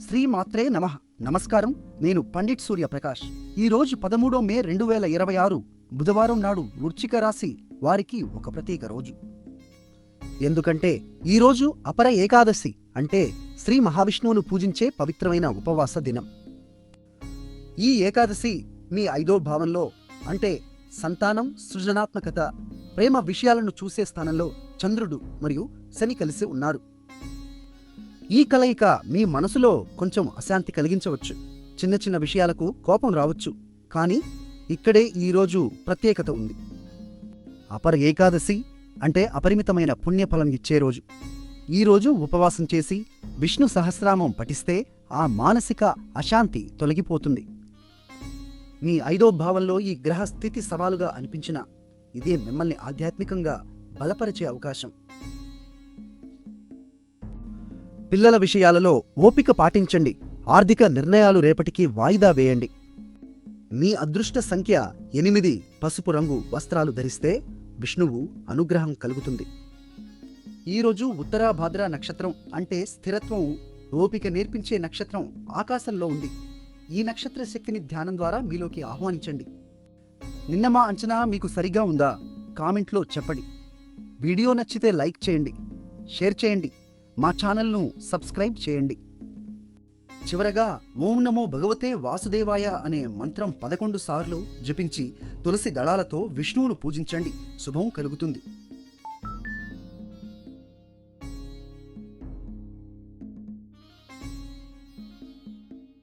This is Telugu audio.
శ్రీమాత్రే నమః. నమస్కారం. నేను పండిట్ సూర్యప్రకాష్. ఈరోజు 13 మే 2026 బుధవారం నాడు వృశ్చిక రాశి వారికి ఒక ప్రత్యేక రోజు. ఎందుకంటే ఈరోజు అపర ఏకాదశి, అంటే శ్రీ మహావిష్ణువును పూజించే పవిత్రమైన ఉపవాస దినం. ఈ ఏకాదశి మీ 5వ భావంలో, అంటే సంతానం, సృజనాత్మకత, ప్రేమ విషయాలను చూసే స్థానంలో చంద్రుడు మరియు శని కలిసి ఉన్నారు. ఈ కలయిక మీ మనసులో కొంచెం అశాంతి కలిగించవచ్చు. చిన్న చిన్న విషయాలకు కోపం రావచ్చు. కానీ ఇక్కడే ఈరోజు ప్రత్యేకత ఉంది. అపర ఏకాదశి అంటే అపరిమితమైన పుణ్యఫలం ఇచ్చే రోజు. ఈరోజు ఉపవాసం చేసి విష్ణు సహస్రనామం పఠిస్తే ఆ మానసిక అశాంతి తొలగిపోతుంది. మీ 5వ భావంలో ఈ గ్రహ స్థితి సవాలుగా అనిపించినా ఇదే మిమ్మల్ని ఆధ్యాత్మికంగా బలపరిచే అవకాశం. పిల్లల విషయాలలో ఓపిక పాటించండి. ఆర్థిక నిర్ణయాలు రేపటికి వాయిదా వేయండి. మీ అదృష్ట సంఖ్య 8. పసుపు రంగు వస్త్రాలు ధరిస్తే విష్ణువు అనుగ్రహం కలుగుతుంది. ఈరోజు ఉత్తరాభాద్ర నక్షత్రం, అంటే స్థిరత్వం, ఓపిక నేర్పించే నక్షత్రం ఆకాశంలో ఉంది. ఈ నక్షత్ర శక్తిని ధ్యానం ద్వారా మీలోకి ఆహ్వానించండి. నిన్న మా అంచనా మీకు సరిగా ఉందా? కామెంట్లో చెప్పండి. వీడియో నచ్చితే లైక్ చేయండి, షేర్ చేయండి, మా ఛానల్ను సబ్స్క్రైబ్ చేయండి. చివరగా ఓం నమో భగవతే వాసుదేవాయ అనే మంత్రం 11 సార్లు జపించి తులసి దళాలతో విష్ణువును పూజించండి. శుభం కలుగుతుంది.